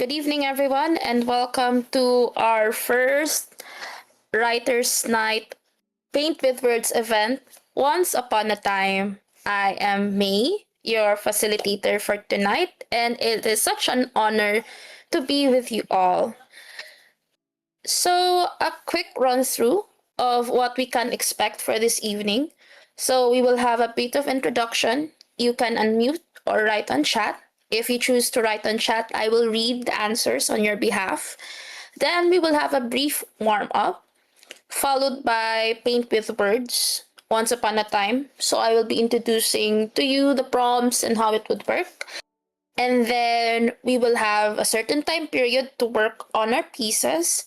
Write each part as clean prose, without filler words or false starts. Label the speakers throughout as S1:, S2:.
S1: Good evening, everyone, and welcome to our first Writers' Night Paint with Words event. Once upon a time, I am May, your facilitator for tonight, and it is such an honor to be with you all. So, a quick run through of what we can expect for this evening. So, we will have a bit of introduction. You can unmute or write on chat. If you choose to write on chat, I will read the answers on your behalf. Then we will have a brief warm up, followed by paint with words once upon a time. So I will be introducing to you the prompts and how it would work. And then we will have a certain time period to work on our pieces.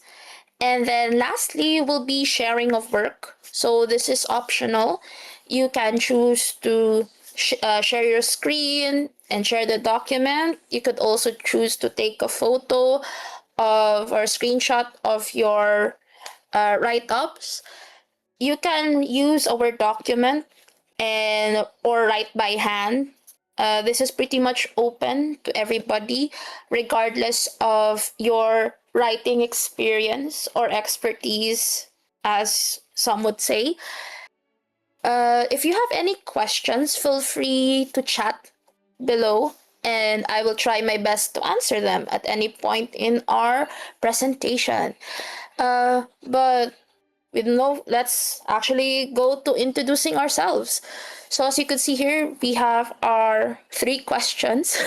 S1: And then lastly will be sharing of work. So this is optional. You can choose to share your screen and share the document. You could also choose to take a photo of or screenshot of your write-ups. You can use a Word document and or write by hand. This is pretty much open to everybody, regardless of your writing experience or expertise, as some would say. If you have any questions, feel free to chat below, and I will try my best to answer them at any point in our presentation. But with no, let's actually go to introducing ourselves. So as you can see here, we have our three questions.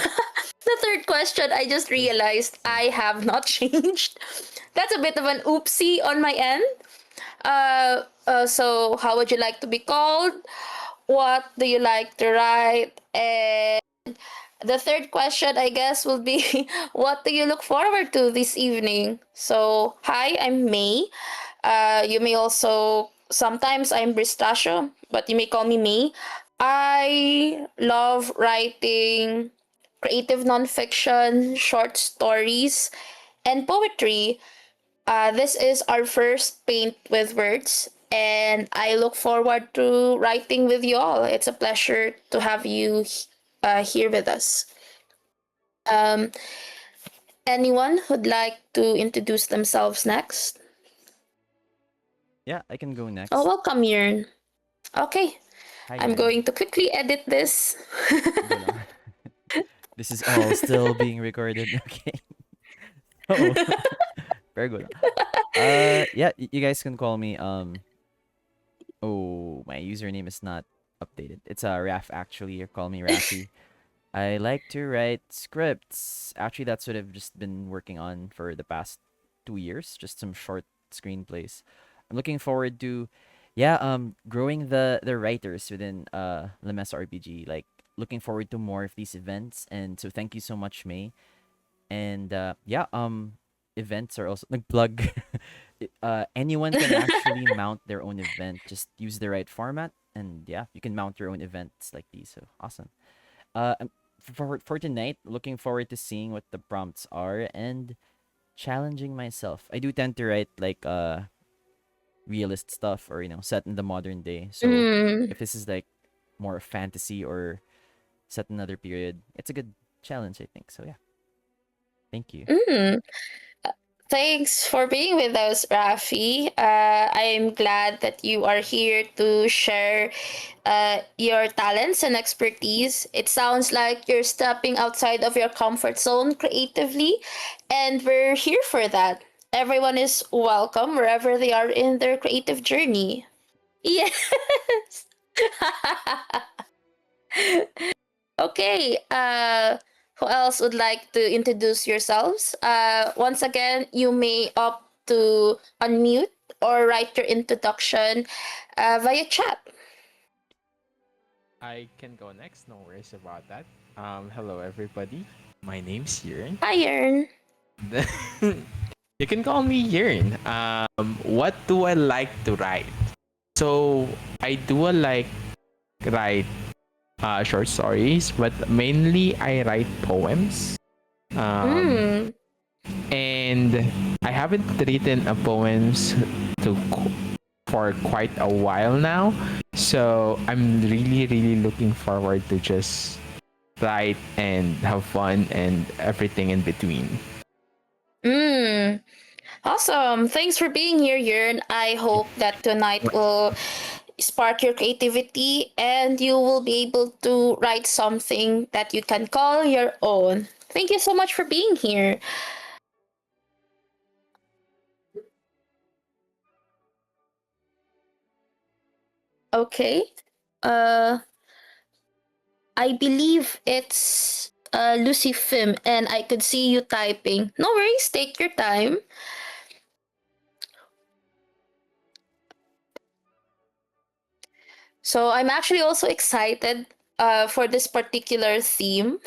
S1: The third question, I just realized I have not changed. That's a bit of an oopsie on my end. So how would you like to be called? What do you like to write? And the third question, I guess, will be what do you look forward to this evening? So, hi, I'm May. You may also, sometimes I'm briestachio, but you may call me May. I love writing creative nonfiction, short stories, and poetry. This is our first Paint with Words, and I look forward to writing with you all. It's a pleasure to have you here with us. Um, Anyone who'd like to introduce themselves next?
S2: Yeah, I can go
S1: Oh,
S2: next.
S1: welcome, Yern. Okay,
S2: Hi
S1: I'm
S2: guys.
S1: going to quickly edit this.
S2: Go lang. This is all still being recorded. Okay. Oh, very good. Yeah, you guys can call me oh, my username is not updated. It's Raf actually. You call me Rafi. I like to write scripts. Actually, that's what I've just been working on for the past 2 years. Just some short screenplays. I'm looking forward to, yeah, growing the writers within LamesaRPG. Like looking forward to more of these events. And so thank you so much, May. And yeah, events are also like plug. Anyone can actually mount their own event. Just use the right format, and yeah, you can mount your own events like these. So awesome. I'm for tonight, looking forward to seeing what the prompts are and challenging myself. I do tend to write like realist stuff or set in the modern day. So
S1: Mm,
S2: if this is like more fantasy or set in another period, it's a good challenge, I think. So yeah, thank you.
S1: mm. Thanks for being with us, Rafi. I'm glad that you are here to share your talents and expertise. It sounds like you're stepping outside of your comfort zone creatively, and we're here for that. Everyone is welcome wherever they are in their creative journey. Yes. Okay. Who else would like to introduce yourselves? Once again, you may opt to unmute or write your introduction via chat.
S3: I can go next. No worries about that. Hello everybody. My name's Yern.
S1: Hi, Ern.
S3: You can call me Yern. What do I like to write? So I do like write short stories, but mainly I write poems. Um,
S1: Mm.
S3: and I haven't written a poems to for quite a while now. So I'm really looking forward to just write and have fun and everything in between.
S1: Awesome. Thanks for being here, Yern. I hope that tonight will spark your creativity and you will be able to write something that you can call your own. Thank you so much for being here. Okay. Uh I believe it's Lucy Fim and I could see you typing. No worries, take your time. So I'm actually also excited for this particular theme.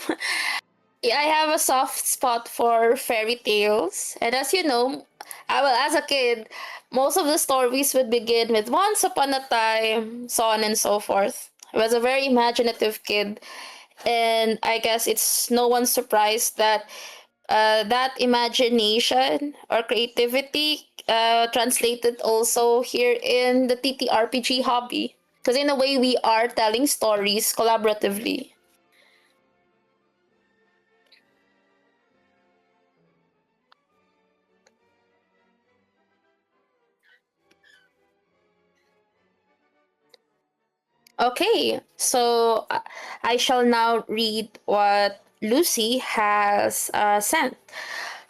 S1: Yeah, I have a soft spot for fairy tales. And as you know, as a kid, most of the stories would begin with once upon a time, so on and so forth. I was a very imaginative kid. And I guess it's no one's surprise that that imagination or creativity translated also here in the TTRPG hobby. Because in a way, we are telling stories collaboratively. Okay, so I shall now read what Lucy has sent.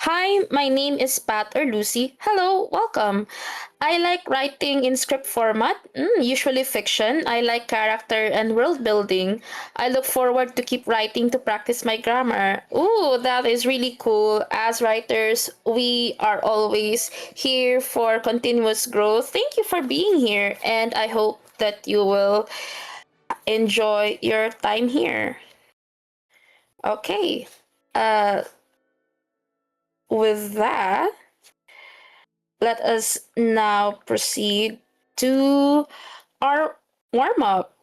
S1: Hi, my name is Pat or Lucy. Hello, welcome. I like writing in script format, usually fiction. I like character and world building. I look forward to keep writing to practice my grammar. Ooh, that is really cool. As writers, we are always here for continuous growth. Thank you for being here, and I hope that you will enjoy your time here. Okay. Uh, with that, let us now proceed to our warm up.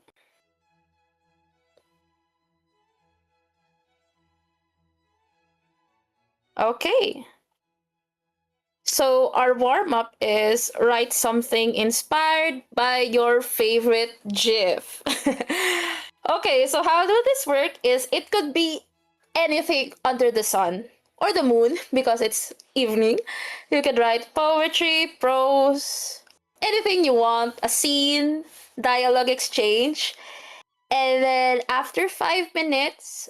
S1: Okay. So our warm up is write something inspired by your favorite GIF. Okay, so how do this work is it could be anything under the sun or the moon because it's evening. You could write poetry, prose, anything you want, a scene, dialogue exchange. And then after 5 minutes,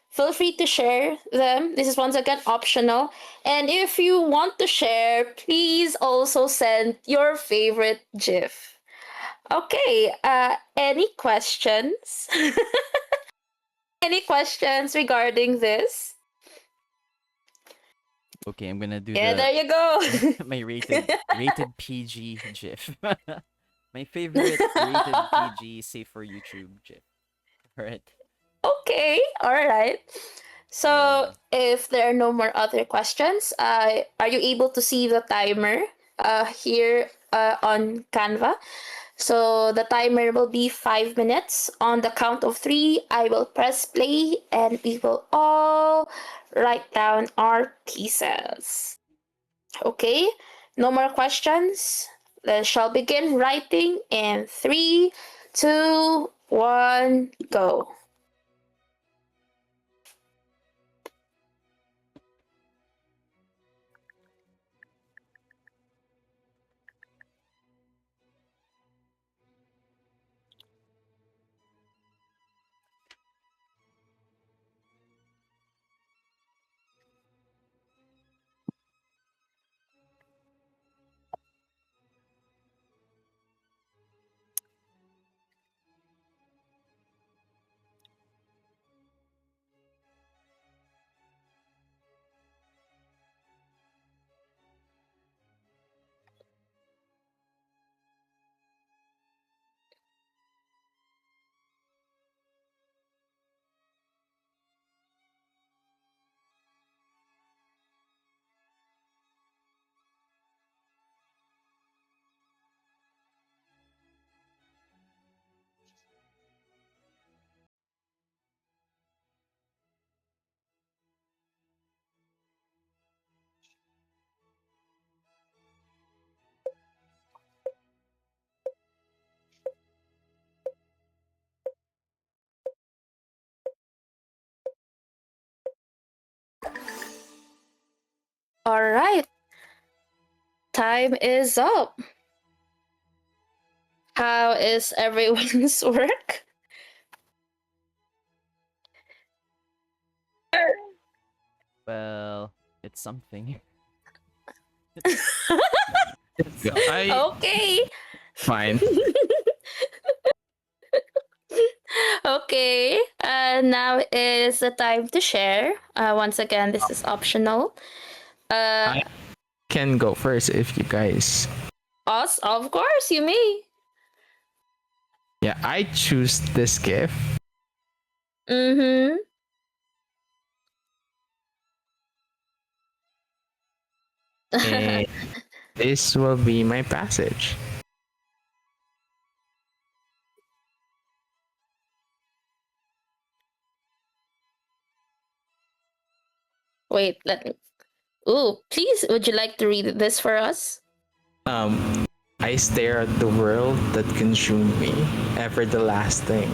S1: feel free to share them. This is once again optional. And if you want to share, please also send your favorite GIF. Okay, any questions? Any questions regarding this?
S2: Okay, I'm gonna do
S1: Yeah,
S2: the
S1: there you go.
S2: my rated PG GIF. My favorite rated PG safe for YouTube GIF. Alright.
S1: Okay, all right. So,
S2: Um
S1: if there are no more other questions, are you able to see the timer here on Canva? So, the timer will be 5 minutes. On the count of three, I will press play and we will all write down our pieces. Okay, no more questions. Then shall begin writing in three, two, one, go. All right. Time is up. How is everyone's work?
S2: Well, it's something. It's
S3: Yeah,
S2: something.
S3: I
S1: Okay.
S3: fine.
S1: Okay. Now is the time to share. Once again, this is optional. Uh,
S3: I can go first if you guys.
S1: us, of course, you may.
S3: Yeah, I choose this gift.
S1: Mm-hmm.
S3: And this will be my passage.
S1: Wait, let me. Ooh, please, would you like to read this for us?
S3: Um, I stare at the world that consumed me, ever the last thing,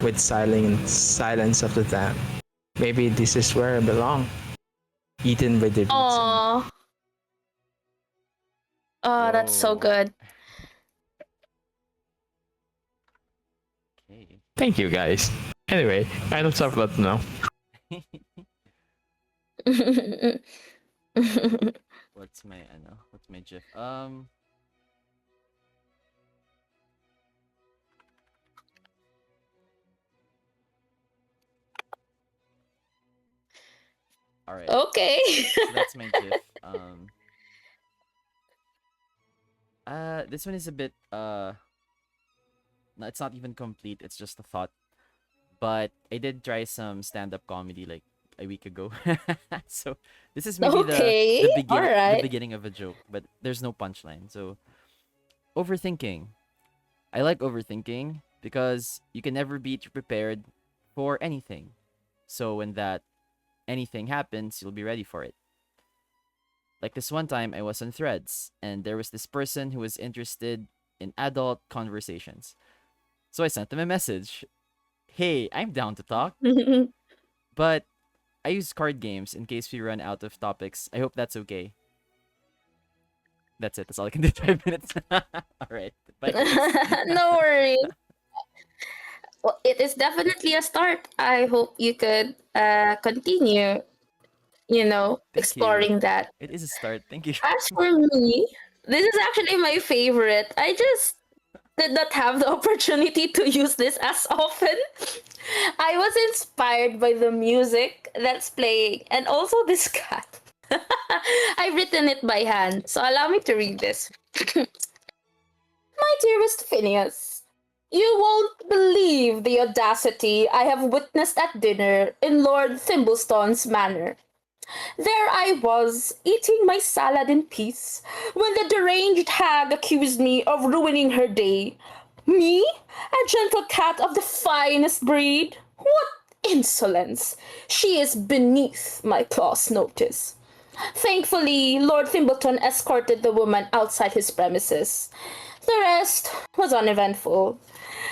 S3: with silence of the damned. Maybe this is where I belong, eaten by the roots and
S1: Aww. Oh, that's so
S2: Whoa.
S1: good.
S2: Okay.
S3: thank you guys. Anyway, I don't talk about now.
S2: What's my GIF? All right.
S1: Okay.
S2: So that's my GIF. This one is a bit no, it's not even complete. It's just a thought. But I did try some stand-up comedy like a week ago. So this is maybe
S1: Okay. All
S2: the
S1: right.
S2: beginning of a joke, but there's no punchline. So overthinking. I like overthinking because you can never be too prepared for anything. So when that anything happens, you'll be ready for it. Like this one time I was on Threads and there was this person who was interested in adult conversations. So I sent them a message. Hey, I'm down to talk, but I use card games in case we run out of topics. I hope that's okay. That's it. That's all I can do. 5 minutes. All right. Bye, guys.
S1: No worries. Well, it is definitely a start. I hope you could continue,
S2: Thank you.
S1: exploring that.
S2: It is a start. Thank you.
S1: As for me, this is actually my favorite. I just did not have the opportunity to use this as often. I was inspired by the music that's playing and also this cat. I've written it by hand, so allow me to read this. My dearest Phineas, you won't believe the audacity I have witnessed at dinner in Lord Thimblestone's manor. There I was, eating my salad in peace, when the deranged hag accused me of ruining her day. Me? A gentle cat of the finest breed? What insolence! She is beneath my close notice. Thankfully, Lord Thimbleton escorted the woman outside his premises. The rest was uneventful.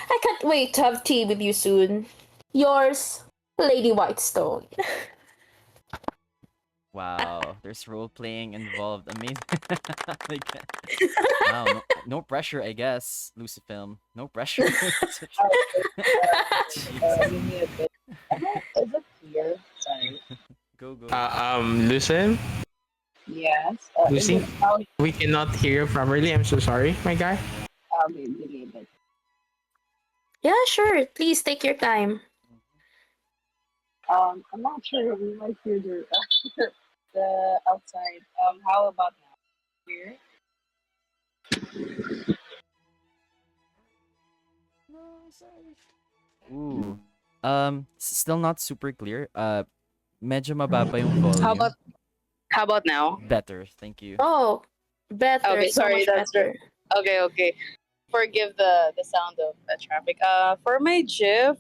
S1: I can't wait to have tea with you soon. Yours, Lady Whitestone.
S2: Wow. There's role playing involved. Amazing. Like, wow. No pressure, I guess. Lucifilm. No pressure. Jesus.
S4: Give me a bit. Is it clear? Sorry.
S2: Go.
S3: Listen,
S4: Yes. Is
S3: Lucy,
S4: it sound
S3: we cannot hear you properly. I'm so sorry, my guy.
S4: maybe a bit?
S1: Yeah, sure. Please take your time.
S4: I'm not sure. We might hear the the outside. How about now? Here.
S2: Ooh. Still not super clear. Medyo mababa yung
S4: How about
S2: volume.
S4: how about now?
S2: Better. Thank you.
S1: Oh, better.
S4: Okay,
S1: So
S4: sorry.
S1: much better.
S4: Okay. Forgive the sound of the traffic. For my GIF,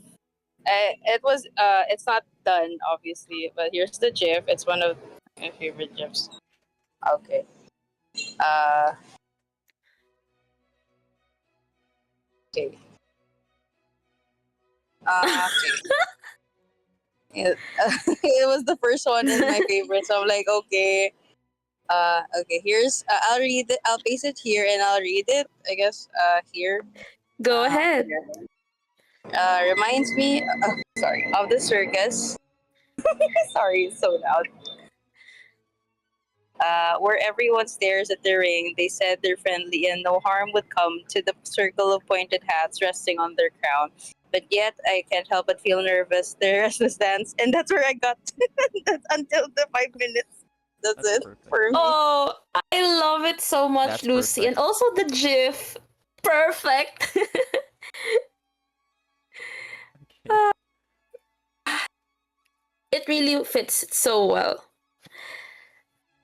S4: it was it's not done obviously, but here's the GIF. It's one of my favorite GIFs. Okay. Uh, okay. Okay. It, it was the first one in my favorite, so I'm like, okay. Okay, here's I'll read it. I'll paste it here and I'll read it. I guess here.
S1: Go ahead.
S4: Reminds me. Sorry, of the circus. Sorry, it's so loud. Where everyone stares at the ring. They said they're friendly and no harm would come to the circle of pointed hats resting on their crown. But yet, I can't help but feel nervous. The restless dance, and that's where I got. That's until the 5 minutes. That's
S2: That's
S4: it
S2: perfect.
S4: for me.
S1: Oh, I love it so much,
S2: That's
S1: Lucy. And
S2: perfect.
S1: also the GIF. Perfect.
S2: Okay.
S1: It really fits so well.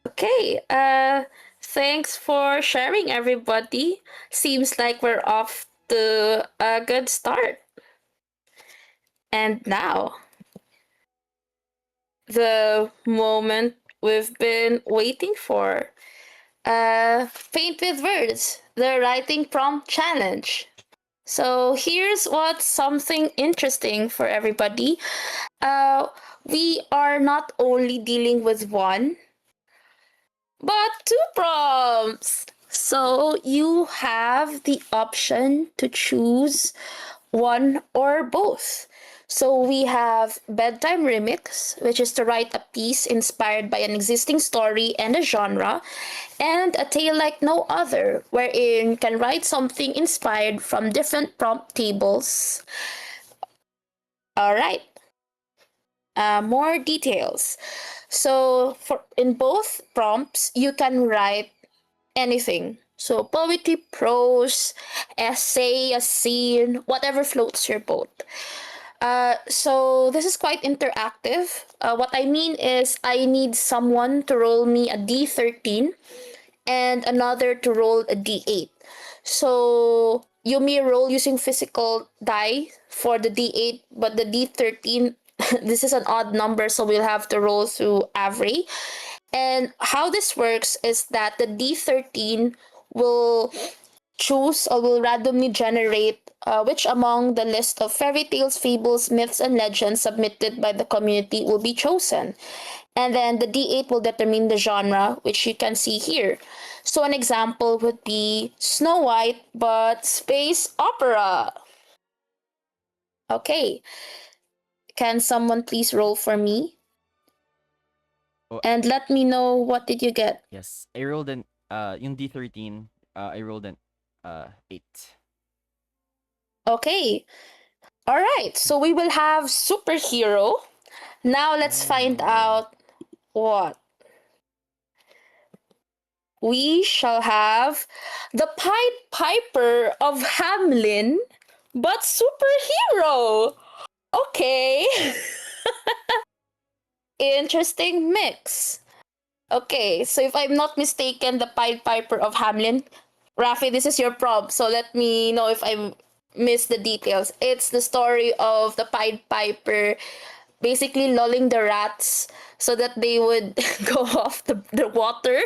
S1: Okay, thanks for sharing, everybody. Seems like we're off to a good start. And now, the moment we've been waiting for. Paint with Words, the writing prompt challenge. So here's what's something interesting for everybody. Uh, we are not only dealing with one, but two prompts. So you have the option to choose one or both. So we have Bedtime Remix, which is to write a piece inspired by an existing story and a genre, and A Tale Like No Other, wherein you can write something inspired from different prompt tables. All right, more details. So for in both prompts, you can write anything. So poetry, prose, essay, a scene, whatever floats your boat. So this is quite interactive. What I mean is I need someone to roll me a D13 and another to roll a D8. So you may roll using physical die for the D8, but the D13, this is an odd number, so we'll have to roll through average. And how this works is that the D13 will choose or will randomly generate which among the list of fairy tales, fables, myths, and legends submitted by the community will be chosen. And then the D8 will determine the genre, which you can see here. So an example would be Snow White, but space opera. Okay. Can someone please roll for me?
S2: Oh,
S1: And let me know what did you get.
S2: yes. I rolled an yung D13, I rolled an 8.
S1: Okay. All right. So we will have superhero. Now let's find
S2: Oh.
S1: out what we shall have the Pied Piper of Hamlin, but superhero. Okay. Interesting mix. Okay, so if I'm not mistaken, the Pied Piper of Hamlin, Rafi, this is your prompt, so let me know if I missed the details. It's the story of the Pied Piper basically lulling the rats so that they would go off the water,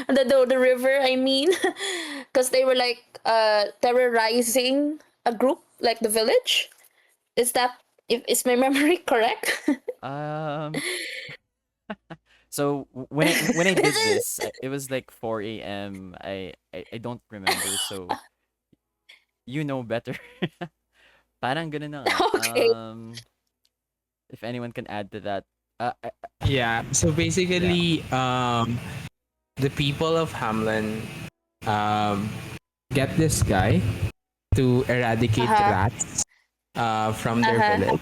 S1: the river, I mean, because they were like terrorizing a group, like the village. Is that, if is my memory correct?
S2: Um so when I
S1: This
S2: did
S1: is
S2: this, it was like 4 a.m. I don't remember, so you know better. Parang ganun na nga.
S1: okay.
S2: If anyone can add to that. I,
S3: Yeah. So
S2: yeah.
S3: basically, the people of Hamlin um, get this guy to
S1: Uh
S3: eradicate
S1: huh.
S3: rats from
S1: Uh
S3: their
S1: huh.
S3: village.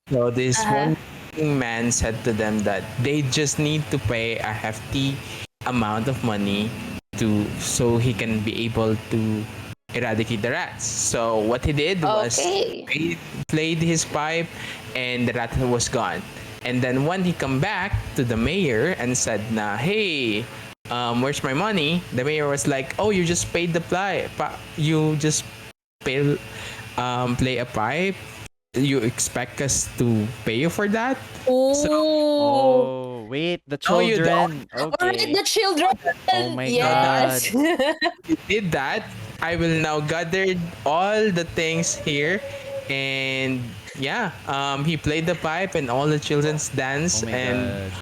S3: So
S1: Uh
S3: this
S1: huh.
S3: one man said to them that they just need to pay a hefty amount of money to so he can be able to eradicate the rats. So what he did was
S1: Okay.
S3: played his pipe and the rat was gone. And then when he come back to the mayor and said, "Na hey, where's my money?" The mayor was like, "Oh, you just paid the you just pay, play a pipe. You expect us to pay you for that?" So
S1: Ooh.
S2: Oh, wait, the
S3: no, you don't.
S2: children.
S1: All right,
S2: Okay.
S1: the children.
S2: Oh my
S3: So that
S1: Yes.
S2: god.
S3: you did that. I will now gather all the things here, and yeah, he played the pipe and all the children's
S2: Oh
S3: dance,
S2: my
S3: and
S2: god.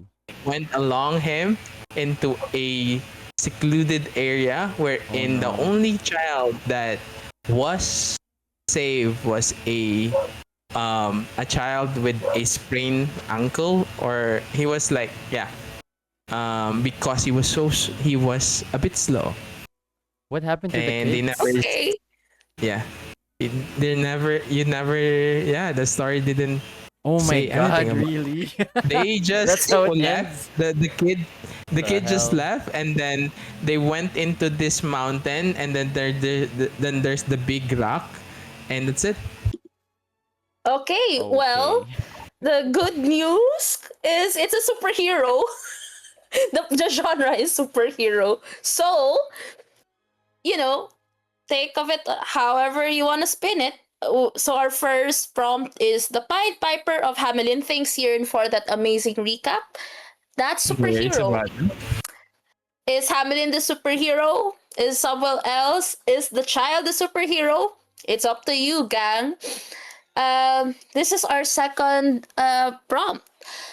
S3: went along him into a secluded area
S2: Oh
S3: wherein the
S2: no.
S3: only child that was saved was a child with a sprained ankle, or he was like, yeah, because he was a bit slow,
S2: What happened to the
S3: and they never,
S2: kids?
S1: Okay.
S3: yeah, they never, you never, yeah, the story didn't
S2: Oh my
S3: say anything
S2: god,
S3: about.
S2: really?
S3: They just
S2: That's how it
S3: left.
S2: ends?
S3: The
S2: The
S3: kid just
S2: hell?
S3: left, and then they went into this mountain, and then then there's the big rock, and that's it.
S1: Okay. Well,
S2: Okay.
S1: the good news is it's a superhero. The genre is superhero. So, you know, think of it however you want to spin it. So our first prompt is the Pied Piper of Hamelin. Thanks, Yearn, for that amazing recap. That's
S3: Words
S1: superhero.
S3: about it.
S1: Is Hamelin the superhero? Is someone else? Is the child the superhero? It's up to you, gang. This is our second prompt.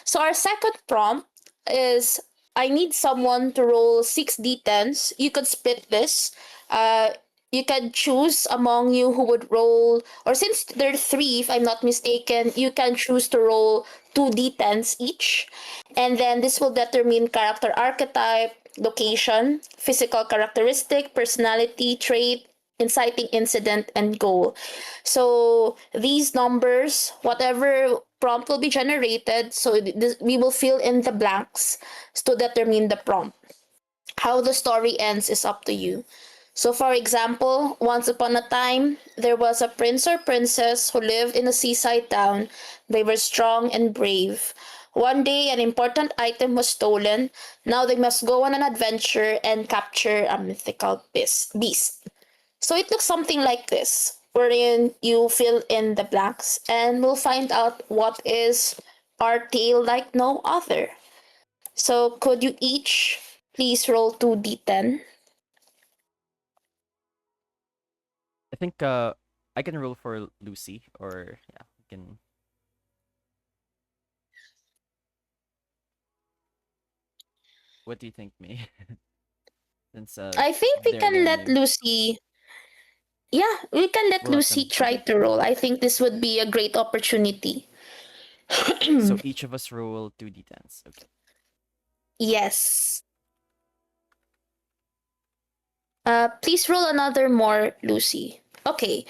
S1: So our second prompt is I need someone to roll 6d10s. You could split this. Uh, you can choose among you who would roll, or since there are three, if I'm not mistaken, you can choose to roll 2d10s each. And then this will determine character archetype, location, physical characteristic, personality trait, inciting incident, and goal. So these numbers, whatever prompt will be generated, so we will fill in the blanks to determine the prompt. How the story ends is up to you. So, for example, once upon a time, there was a prince or princess who lived in a seaside town. They were strong and brave. One day, an important item was stolen. Now they must go on an adventure and capture a mythical beast. So it looks something like this, wherein you fill in the blanks and we'll find out what is our tale like no other. So could you each please roll 2d10?
S2: I think I can roll for Lucy, or yeah, we can. What do you think, May? Since
S1: I think we can
S2: they're
S1: let
S2: new.
S1: Lucy. Yeah, we can let
S2: We'll let
S1: Lucy
S2: them.
S1: try
S2: Okay.
S1: to roll. I think this would be a great opportunity.
S2: So each of us roll 2d10s. Okay.
S1: Yes. Please roll another more, Lucy. Okay.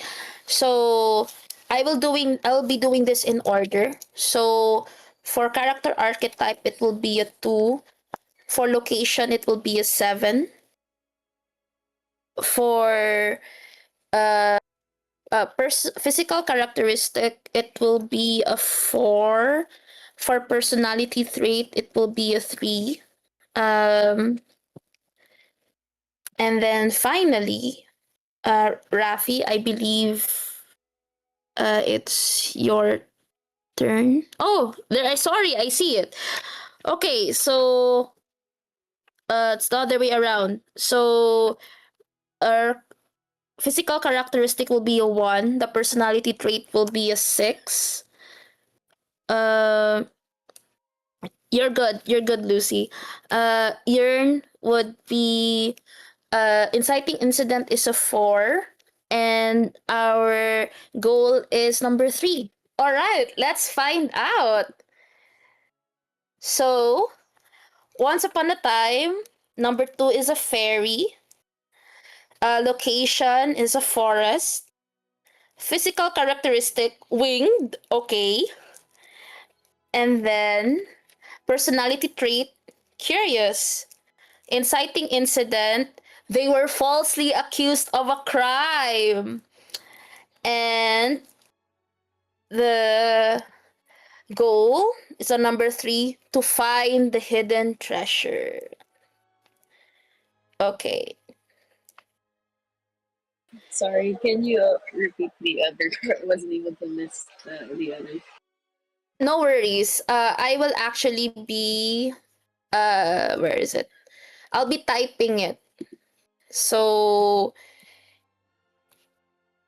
S1: So I'll be doing this in order. So for character archetype it will be a 2. For location it will be a 7. For physical characteristic it will be a 4. For personality trait it will be a 3. Um and then finally, Rafi, I believe it's your turn. Oh, there. I sorry, I see it. Okay, so it's the other way around. So our physical characteristic will be a 1. The personality trait will be a 6. Uh, you're good. You're good, Lucy. Yearn would be inciting incident is a 4, and our goal is number 3. All right, let's find out. So, once upon a time, number 2 is a fairy. Location is a forest. Physical characteristic winged. Okay. And then personality trait curious. Inciting incident, they were falsely accused of a crime. And the goal is a number 3 to find the hidden treasure. Okay.
S4: Sorry, can you repeat the other? I wasn't able to miss the others.
S1: No worries. I will actually be where is it? I'll be typing it. So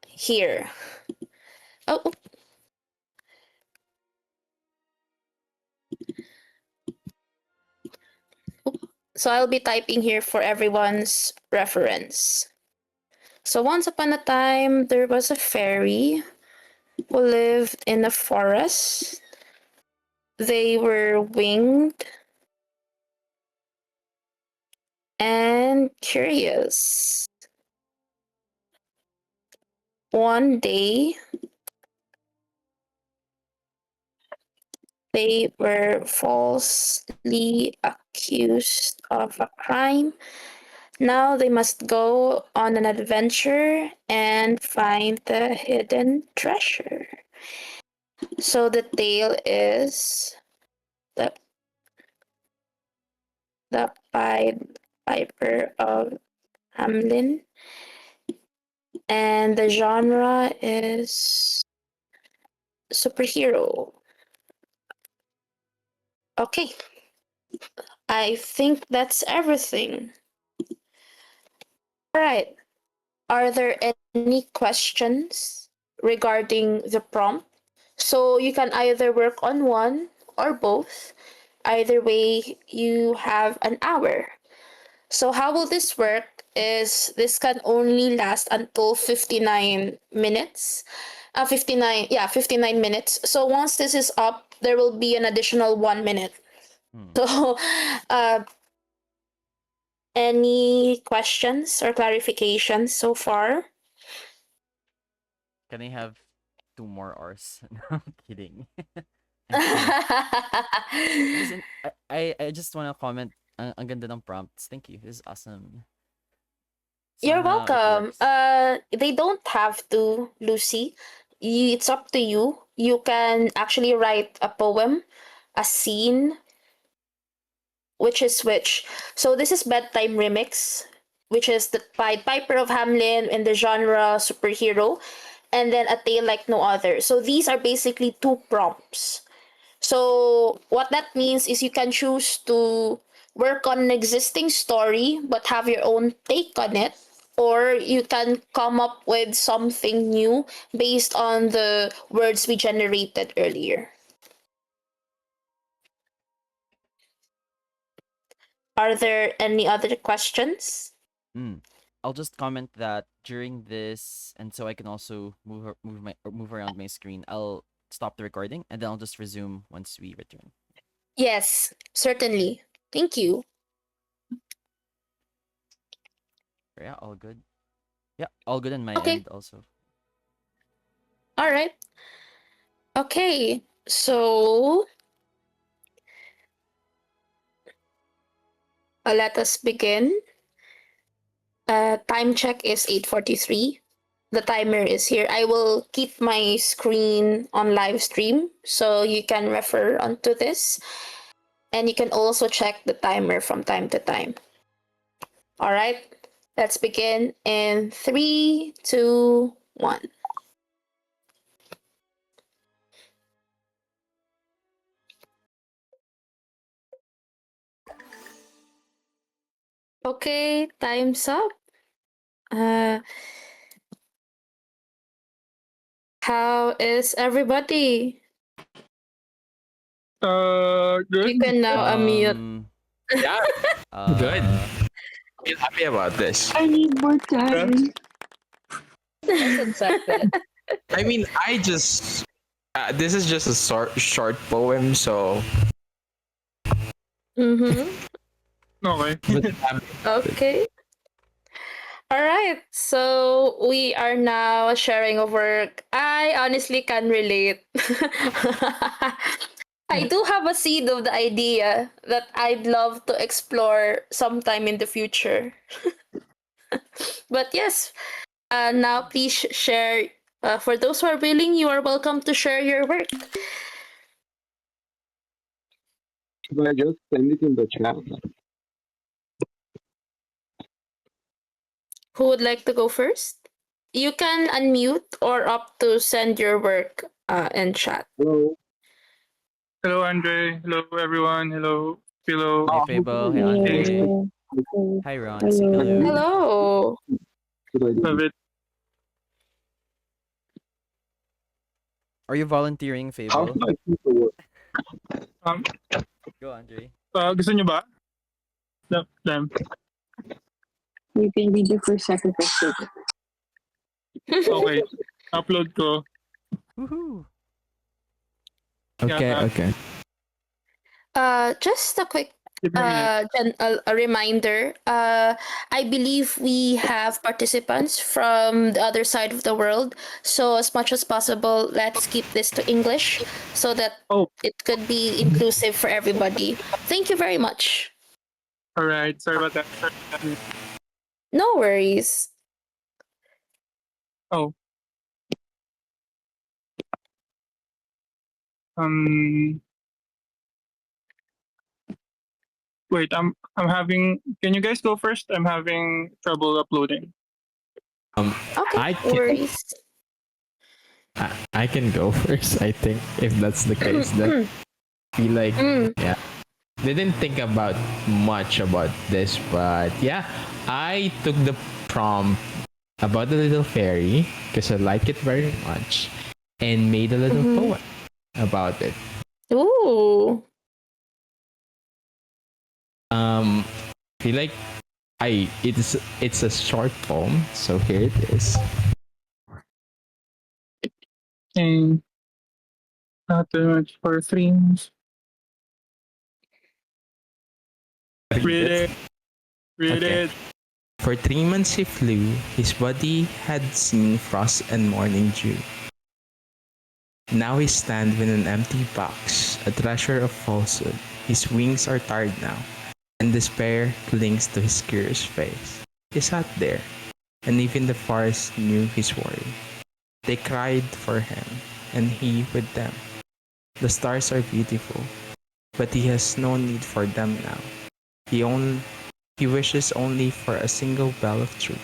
S1: here. Oh, So I'll be typing here for everyone's reference. So once upon a time, there was a fairy who lived in a forest. They were winged and curious. One day, they were falsely accused of a crime. Now they must go on an adventure and find the hidden treasure. So the tale is the the Pied Piper of Hamlin, and the genre is superhero. Okay, I think that's everything. All right. Are there any questions regarding the prompt? So you can either work on one or both. Either way, you have an hour. So how will this work is this can only last until 59 minutes. 59 minutes. So once this is up, there will be an additional 1 minute.
S2: Hmm.
S1: So uh, any questions or clarifications so far?
S2: Can I have 2 more hours? No, I'm kidding. I'm kidding. Listen, I just wanna comment. Ang ganda ng prompts. Thank you. This is awesome.
S1: You're
S2: Sana it
S1: welcome.
S2: works.
S1: They don't have to, Lucy. It's up to you. You can actually write a poem, a scene, which is which. So this is bedtime remix, which is the Pied Piper of Hamlin in the genre superhero, and then A Tale Like No Other. So these are basically two prompts. So what that means is you can choose to work on an existing story but have your own take on it, or you can come up with something new based on the words we generated earlier. Are there any other questions?
S2: Mm. I'll just comment that during this, and so I can also move around my screen. I'll stop the recording, and then I'll just resume once we return.
S1: Yes, certainly. Thank you.
S2: Yeah, all good. Yeah, all good on my
S1: Okay.
S2: end also.
S1: All right. Okay. So let us begin. Time check is 8:43. The timer is here. I will keep my screen on live stream so you can refer onto this, and you can also check the timer from time to time. All right. Let's begin in 3, 2, 1. Okay, time's up. Uh, how is everybody?
S5: Good.
S1: You can now unmute.
S3: Yeah, good.
S2: Uh,
S3: Feel happy about this.
S5: I need more time.
S4: That's accepted.
S3: I mean, this is just a short poem, so
S1: Mm-hmm.
S5: Okay.
S3: but,
S1: Okay. All right. So we are now sharing a work. I honestly can relate. I do have a seed of the idea that I'd love to explore sometime in the future. But yes, now please share. For those who are willing, you are welcome to share your work.
S5: Should I just send it in the chat?
S1: Who would like to go first? You can unmute or opt to send your work in chat.
S5: Hello. Hello, Andre. Hello, everyone. Hello, Philo.
S2: Hi Fable. Hi
S5: Hey.
S2: Andre. Hi Ron. Say hello.
S1: Hello.
S5: Love it.
S2: Are you volunteering,
S5: How
S2: Fable?
S5: should I keep the work? Um,
S2: Go, Andre.
S5: gusto nyo ba? Them.
S4: You can be the first sacrifice.
S5: Okay. Upload ko.
S2: Woohoo!
S3: Okay,
S5: Yeah.
S3: okay.
S1: Just a quick
S5: Give me a minute.
S1: a reminder. I believe we have participants from the other side of the world. So as much as possible, let's keep this to English so that
S5: Oh,
S1: it could be inclusive for everybody. Thank you very much.
S5: all right. Sorry about that.
S1: No worries.
S5: Oh. Um. Wait. I'm having. Can you guys go first? I'm having trouble uploading.
S3: Um,
S1: Okay,
S3: I
S1: no
S3: can
S1: worries.
S3: I can go first. I think if that's the case, then feel like
S1: Mm.
S3: yeah, didn't think about much about this, but yeah, I took the prompt about the little fairy because I like it very much, and made a little
S1: Mhm.
S3: poem about it.
S1: Ooh.
S3: Feel like it's a short poem, so here it is.
S5: And not too much for streams. Read it. Read
S3: Okay.
S5: it.
S3: For 3 months he flew, his body had seen frost and morning dew. Now he stands in an empty box, a treasure of falsehood. His wings are tired now, and despair clings to his curious face. He sat there, and even the forest knew his worry. They cried for him, and he with them. The stars are beautiful, but he has no need for them now. He only he wishes only for a single bell of truth.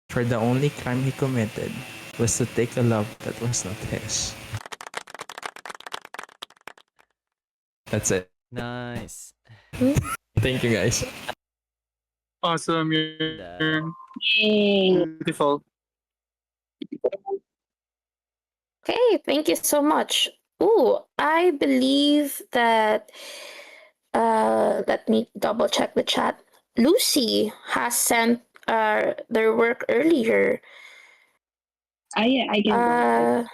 S3: For the only crime he committed was to take a love that was not his. That's it.
S2: Nice.
S3: Thank you guys.
S5: Awesome.
S2: That.
S5: You're
S4: Yay.
S5: beautiful.
S1: Okay, thank you so much. Ooh, I believe that let me double check the chat. Lucy has sent their work earlier.
S4: Yeah, I can go.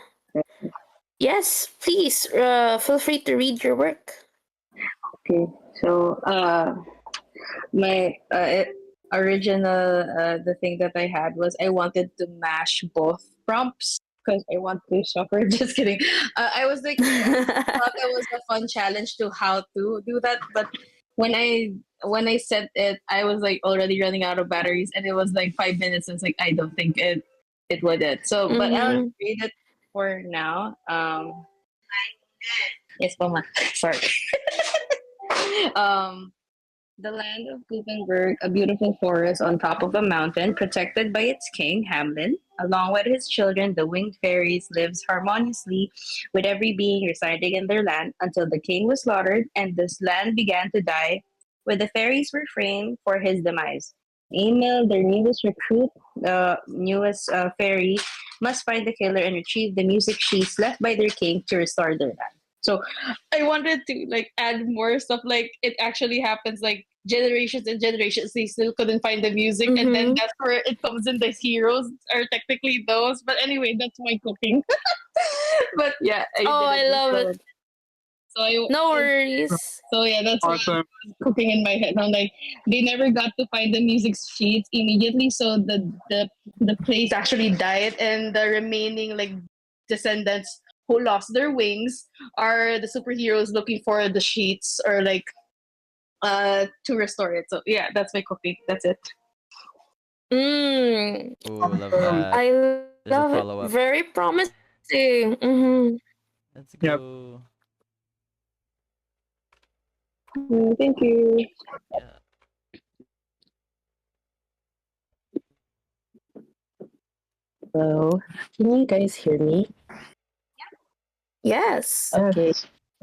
S1: Yes, please feel free to read your work.
S4: Okay, so my original the thing that I had was I wanted to mash both prompts because I want to suffer. Just kidding. I was like thought it was a fun challenge to how to do that, but when I set it, I was like already running out of batteries, and it was like 5 minutes. And it's like I don't think it would it. So, but I'll
S1: Mhm.
S4: read it for now. Yes, Mama. Sorry. um the land of Gutenberg, a beautiful forest on top of a mountain, protected by its king, Hamlin. Along with his children, the winged fairies lives harmoniously with every being residing in their land until the king was slaughtered and this land began to die, where the fairies were framed for his demise. Emil, their newest recruit, the newest fairy, must find the killer and retrieve the music sheets left by their king to restore their land. So I wanted to like add more stuff like it actually happens like generations and generations they still couldn't find the music, and then
S1: Mhm.
S4: that's where it comes in. The heroes are technically those, but anyway, that's my cooking. But yeah, I
S1: Oh,
S4: did
S1: I
S4: it just
S1: love
S4: so
S1: it.
S4: so I
S1: No worries.
S4: so yeah, that's why I
S5: Awesome.
S4: was cooking in my head. I'm like, they never got to find the music sheets immediately, so the place actually died, and the remaining like descendants who lost their wings are the superheroes looking for the sheets or like to restore it. So yeah, that's my cooking. That's it.
S1: Mm,
S2: Oh, love
S5: Awesome.
S2: that.
S1: I
S2: There's a
S1: love it.
S2: follow up.
S1: Very promising. Mhm.
S2: Let's
S5: Yep.
S2: go.
S4: Thank you.
S2: Yeah.
S6: Hello. Can you guys hear me?
S1: Yes.
S6: Okay.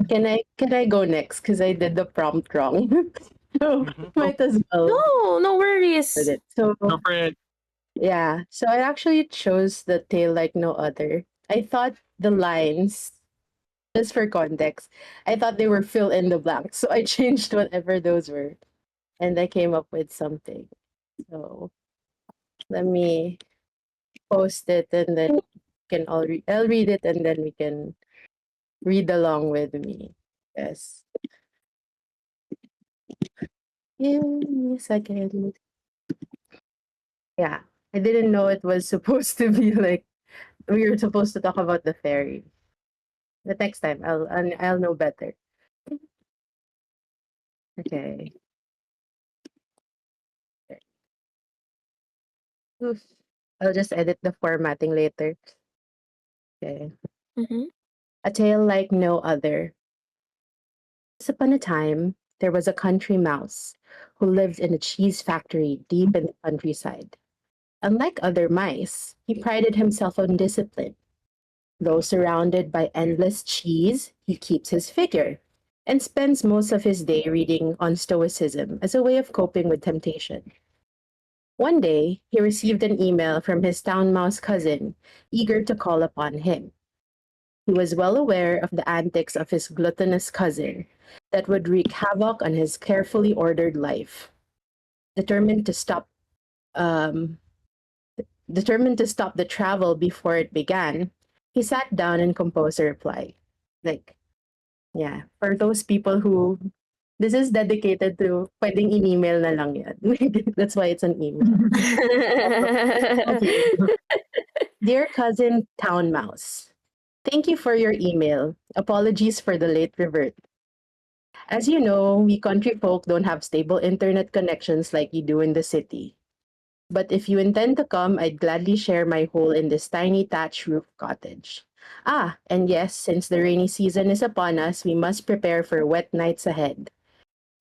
S6: Can I go next? Because I did the prompt wrong. So
S5: Oh,
S6: might as well
S1: No
S6: with
S1: worries.
S6: it. So
S5: go for it.
S6: yeah. So I actually chose the tale like no other. I thought the lines, just for context, I thought they were fill in the blanks. So I changed whatever those were. and I came up with something. So let me post it, and then we can all I'll read it, and then we can read along with me. Yes. Give me a second. Yeah. I didn't know it was supposed to be like we were supposed to talk about the fairy. But next time I'll know better. Okay. Oof. I'll just edit the formatting later. Okay.
S1: Mm-hmm.
S6: A tale like no other. Once upon a time, there was a country mouse who lived in a cheese factory deep in the countryside. Unlike other mice, he prided himself on discipline. Though surrounded by endless cheese, he keeps his figure and spends most of his day reading on Stoicism as a way of coping with temptation. One day, he received an email from his town mouse cousin, eager to call upon him. He was well aware of the antics of his gluttonous cousin that would wreak havoc on his carefully ordered life. Determined to stop um, Determined to stop the travel before it began, he sat down and composed a reply. Like, yeah, for those people who this is dedicated to pwedeng in-email na lang yan. That's why it's an email. Okay. Dear cousin Town Mouse, thank you for your email. Apologies for the late revert. As you know, we country folk don't have stable internet connections like you do in the city. But if you intend to come, I'd gladly share my hole in this tiny thatch roof cottage. Ah, and yes, since the rainy season is upon us, we must prepare for wet nights ahead.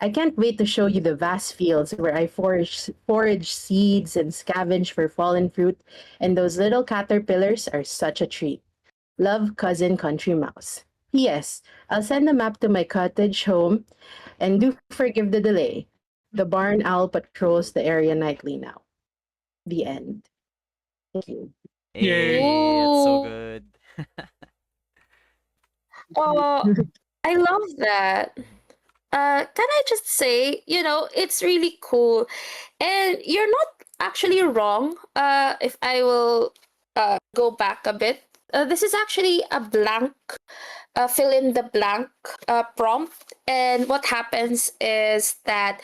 S6: I can't wait to show you the vast fields where I forage seeds and scavenge for fallen fruit, and those little caterpillars are such a treat. Love, cousin Country Mouse. P.S. I'll send a map to my cottage home, and do forgive the delay. The barn owl patrols the area nightly now. The end. Thank you.
S5: Yay.
S2: Hey, it's so
S1: Ooh.
S2: good.
S1: Oh, I love that. Can I just say, it's really cool. And you're not actually wrong. If I will go back a bit, this is actually a blank, fill in the blank prompt. And what happens is that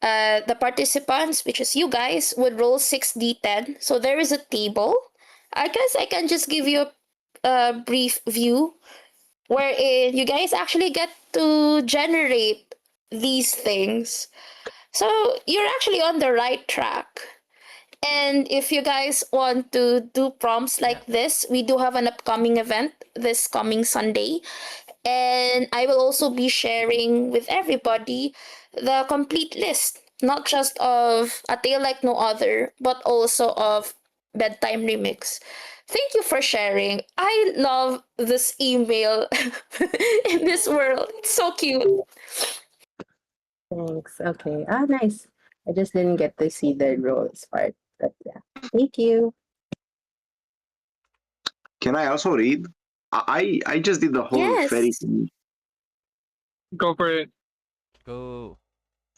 S1: the participants, which is you guys, would roll 6d10. So there is a table. I guess I can just give you a brief view wherein you guys actually get to generate these things. So you're actually on the right track. And if you guys want to do prompts
S2: Yeah.
S1: like this, we do have an upcoming event this coming Sunday. And I will also be sharing with everybody the complete list, not just of A Tale Like No Other, but also of Bedtime Remix. Thank you for sharing. I love this email in this world. It's so cute.
S6: Thanks. Okay. Ah, nice. I just didn't get to see the roles part, but yeah. Thank you.
S7: Can I also read? I just did the whole fairy
S1: Yes.
S7: thing.
S5: Go for it.
S2: Go.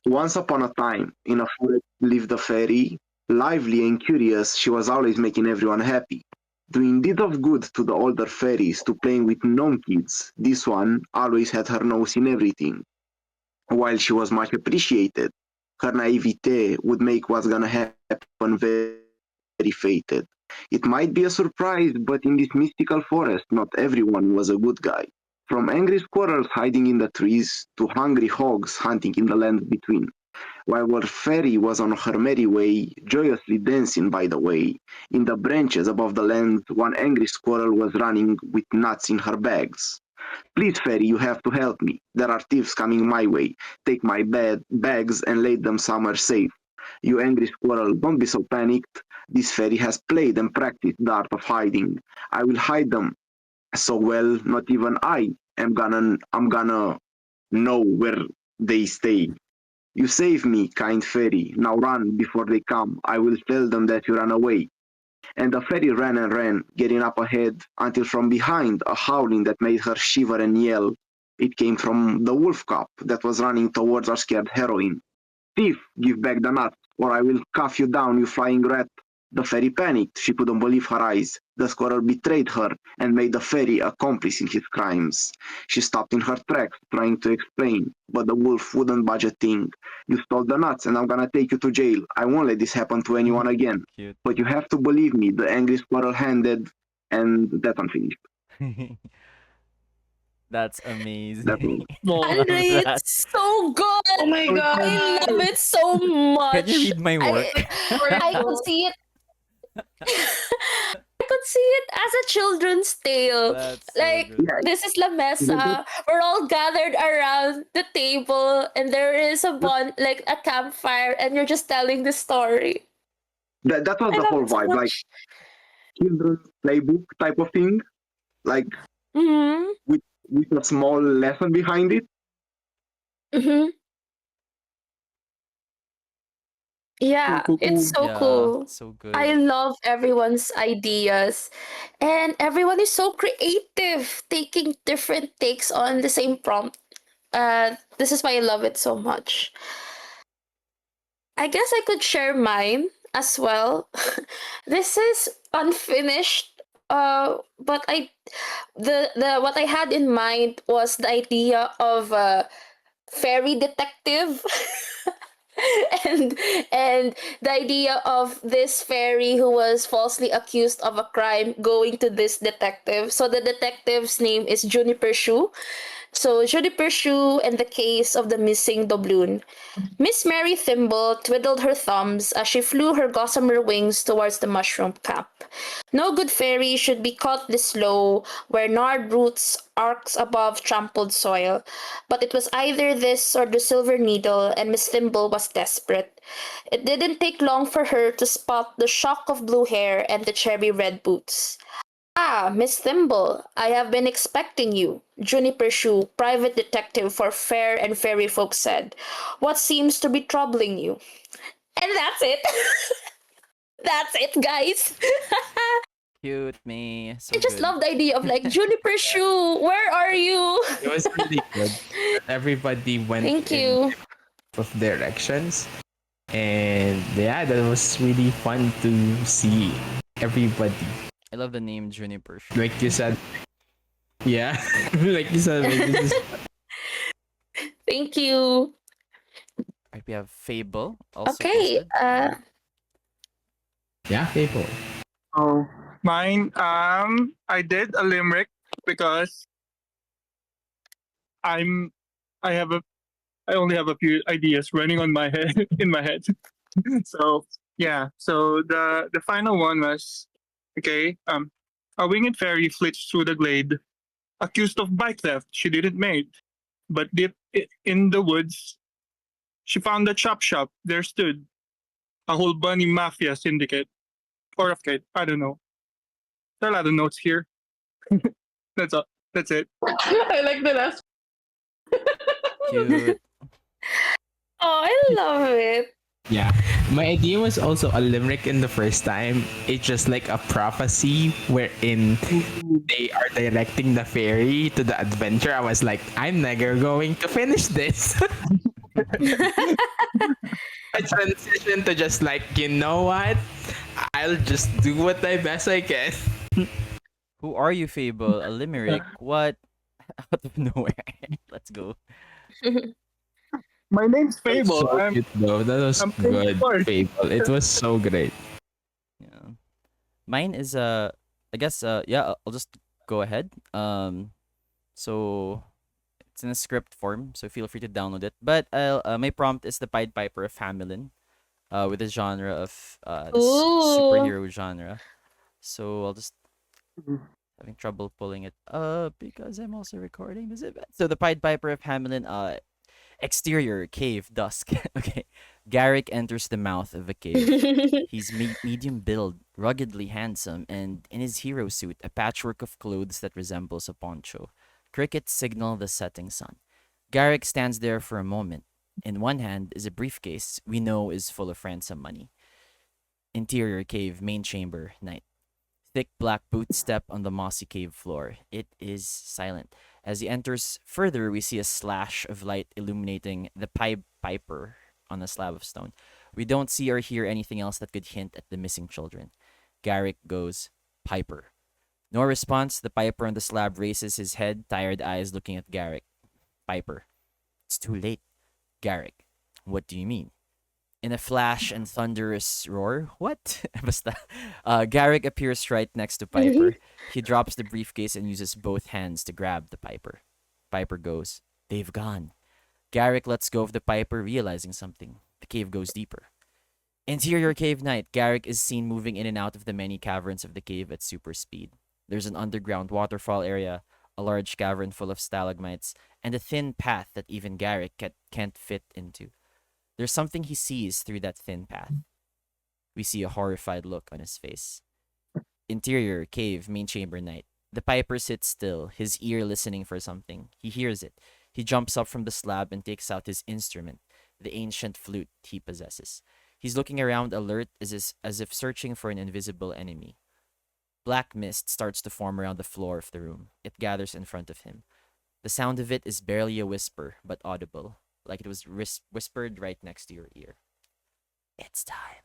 S7: Once upon a time, in a forest lived a fairy. Lively and curious, she was always making everyone happy. Doing deeds of good to the older fairies, to playing with gnome kids. This one always had her nose in everything. While she was much appreciated, her naivete would make what's gonna happen very fated. It might be a surprise, but in this mystical forest, not everyone was a good guy. From angry squirrels hiding in the trees to hungry hogs hunting in the land between. While our fairy was on her merry way, joyously dancing by the way, in the branches above the land, one angry squirrel was running with nuts in her bags. Please, fairy, you have to help me. There are thieves coming my way. Take my bags and lay them somewhere safe. You angry squirrel, don't be so panicked. This fairy has played and practiced the art of hiding. I will hide them so well, not even I'm gonna know where they stay. You save me, kind fairy. Now run before they come. I will tell them that you ran away. And the fairy ran and ran, getting up ahead, until from behind a howling that made her shiver and yell. It came from the wolf cub that was running towards our scared heroine. Thief, give back the nuts, or I will cuff you down, you flying rat. The fairy panicked. She couldn't believe her eyes. The squirrel betrayed her and made the fairy accomplice in his crimes. She stopped in her tracks, trying to explain, but the wolf wouldn't budge a thing. You stole the nuts and I'm gonna take you to jail. I won't let this happen to anyone again.
S2: Cute.
S7: But you have to believe me, the angry squirrel handed, and that's unfinished.
S2: That's amazing.
S7: That's all.
S5: No.
S1: Henry,
S2: that.
S1: it's so good.
S4: Oh my god.
S1: I love it so much.
S2: Can you read my work?
S1: I could see it. I could see it as a children's tale.
S2: That's so
S1: Like,
S2: good.
S7: Yeah.
S1: this is La Mesa. We're all gathered around the table, and there is a like a campfire, and you're just telling the story.
S7: That was
S1: I
S7: the
S1: love
S7: whole
S1: it so
S7: vibe, like
S1: much.
S7: children's playbook type of thing, like
S1: Mm-hmm.
S7: with a small lesson behind it.
S1: Mm-hmm. Yeah,
S5: Cool,
S1: it's so
S2: Yeah,
S1: cool.
S2: so good.
S1: I love everyone's ideas, and everyone is so creative, taking different takes on the same prompt. This is why I love it so much. I guess I could share mine as well. This is unfinished. But the what I had in mind was the idea of a fairy detective. and and the idea of this fairy who was falsely accused of a crime going to this detective. So the detective's name is Juniper Shoe. So Juniper Shoe and the case of the missing doubloon. Miss Mary Thimble twiddled her thumbs as she flew her gossamer wings towards the mushroom camp. No good fairy should be caught this low, where gnarled roots arcs above trampled soil. But it was either this or the silver needle, and Miss Thimble was desperate. It didn't take long for her to spot the shock of blue hair and the cherry red boots. Ah, Miss Thimble, I have been expecting you, Juniper Shoe, private detective for fair and fairy folk said. What seems to be troubling you? And that's it. That's it, guys.
S2: Cute me. So
S1: I just
S2: good.
S1: love the idea of like Juniper Shoe, where are you?
S3: It was really good. Everybody went
S1: Thank
S3: in
S1: you.
S3: of directions. And yeah, that was really fun to see everybody.
S2: I love the name Juniper Shoe.
S3: Like you said, yeah, like you said, like, this is
S1: Thank you.
S2: Right, we have Fable also
S1: Okay.
S2: posted.
S3: yeah, people.
S5: Oh, mine. I did a limerick because I'm. I have a. I only have a few ideas running on my head in my head. So yeah. So the final one was okay. A winged fairy flits through the glade, accused of bike theft she didn't make, but deep in the woods, she found a chop shop. There stood a whole bunny mafia syndicate, or of kid. I don't know. There are a lot of notes here. That's all. That's it.
S4: I like the last.
S2: Cute.
S1: Oh, I love it.
S3: Yeah, my idea was also a limerick in the first time. It's just like a prophecy wherein they are directing the fairy to the adventure. I was like, I'm never going to finish this. I transition to just like, you know what? I'll just do what I best I can.
S2: Who are you, Fable? A limerick? What? Out of nowhere. Let's go.
S5: My name's
S3: That was
S5: Fable.
S3: so cute though. That was
S5: I'm
S3: good,
S5: Fable.
S3: Fable. It was so great.
S2: Yeah. Mine is I guess yeah, I'll just go ahead. So it's in a script form, so feel free to download it. But I'll my prompt is the Pied Piper of Hamelin, with the genre of this
S1: Ooh.
S2: superhero genre. So I'll just
S5: Mhm.
S2: having trouble pulling it up because I'm also recording this event. So the Pied Piper of Hamelin, exterior cave dusk. Okay, Garrick enters the mouth of a cave. He's medium build, ruggedly handsome, and in his hero suit, a patchwork of clothes that resembles a poncho. Crickets signal the setting sun. Garrick stands there for a moment. In one hand is a briefcase we know is full of ransom money. Interior cave, main chamber, night. Thick black boots step on the mossy cave floor. It is silent. As he enters further, we see a slash of light illuminating the Pied Piper on a slab of stone. We don't see or hear anything else that could hint at the missing children. Garrick goes, Piper. No response. The Piper on the slab raises his head, tired eyes looking at Garrick. Piper. It's too late. Garrick. What do you mean? In a flash and thunderous roar. What? Basta. Garrick appears right next to Piper. He drops the briefcase and uses both hands to grab the Piper. Piper goes, They've gone. Garrick lets go of the Piper, realizing something. The cave goes deeper. Interior cave night. Garrick is seen moving in and out of the many caverns of the cave at super speed. There's an underground waterfall area, a large cavern full of stalagmites, and a thin path that even Garrick can't fit into. There's something he sees through that thin path. We see a horrified look on his face. Interior cave, main chamber night. The Piper sits still, his ear listening for something. He hears it. He jumps up from the slab and takes out his instrument, the ancient flute he possesses. He's looking around alert as if searching for an invisible enemy. Black mist starts to form around the floor of the room. It gathers in front of him. The sound of it is barely a whisper, but audible, like it was whispered right next to your ear. It's time.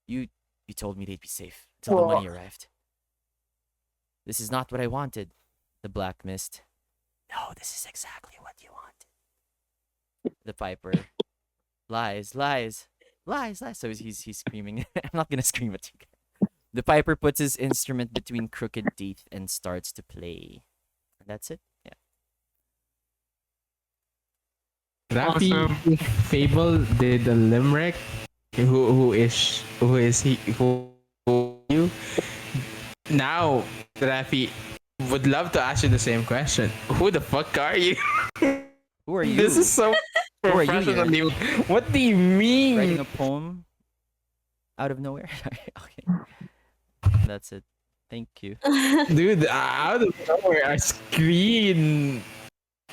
S2: You told me they'd be safe until the money arrived. This is not what I wanted. The black mist. No, this is exactly what you wanted. The Piper. Lies, lies, lies, lies. So he's screaming. I'm not gonna scream at you guys. The Piper puts his instrument between crooked teeth and starts to play. And that's it. Yeah.
S3: Rafi,
S5: Awesome.
S3: Fable did a limerick. Who is he? Who you? Now, Rafi, would love to ask you the same question. Who the fuck are you?
S2: Who are you?
S3: This is so
S2: Who are you,
S3: professionally. What do you mean?
S2: Writing a poem out of nowhere? Okay. That's it. Thank you.
S3: Dude, out of nowhere, a screen.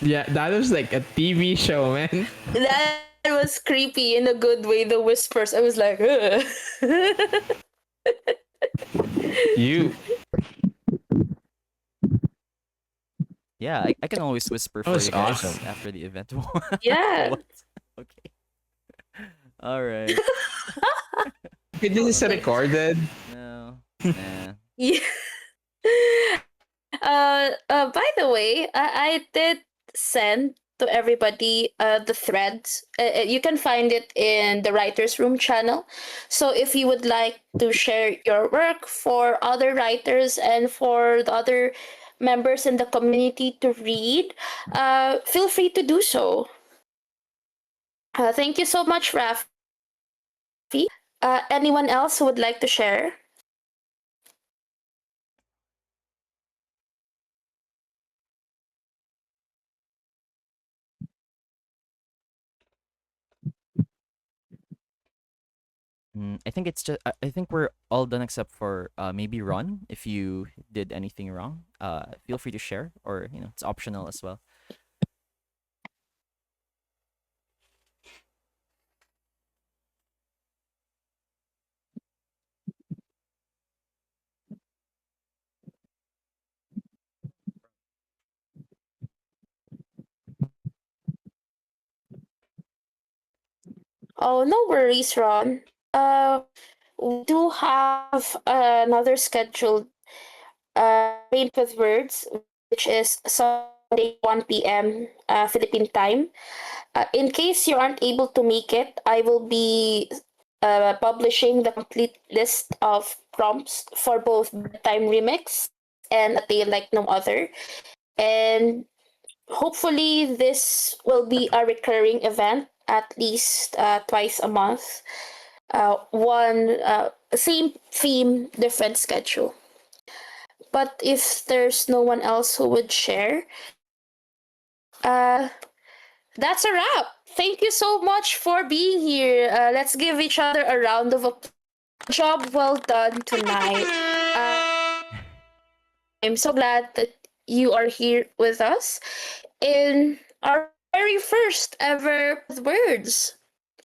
S3: Yeah, that was like a TV show, man.
S1: That was creepy in a good way. The whispers. I was like, ugh.
S3: You.
S2: Yeah, I can always whisper for
S3: was
S2: you guys
S3: awesome.
S2: after the event.
S1: Yeah.
S2: What? Okay. All right.
S3: Could you just record it?
S2: No. Nah.
S1: Yeah. By the way, I did send to everybody the threads. You can find it in the Writers Room channel. So if you would like to share your work for other writers and for the other members in the community to read, feel free to do so. Thank you so much, Rafi. Anyone else who would like to share?
S2: I think it's just. I think we're all done except for maybe Ron. If you did anything wrong, feel free to share, or it's optional as well.
S1: Oh, no worries, Ron. We do have another scheduled Paint with Words, which is Sunday 1 p.m. Philippine time. In case you aren't able to make it, I will be publishing the complete list of prompts for both Bedtime Remix and A Tale Like No Other. And hopefully, this will be a recurring event at least twice a month. One same theme, different schedule. But if there's no one else who would share, that's a wrap. Thank you so much for being here. Let's give each other a round of applause. Job well done tonight. I'm so glad that you are here with us in our very first ever words.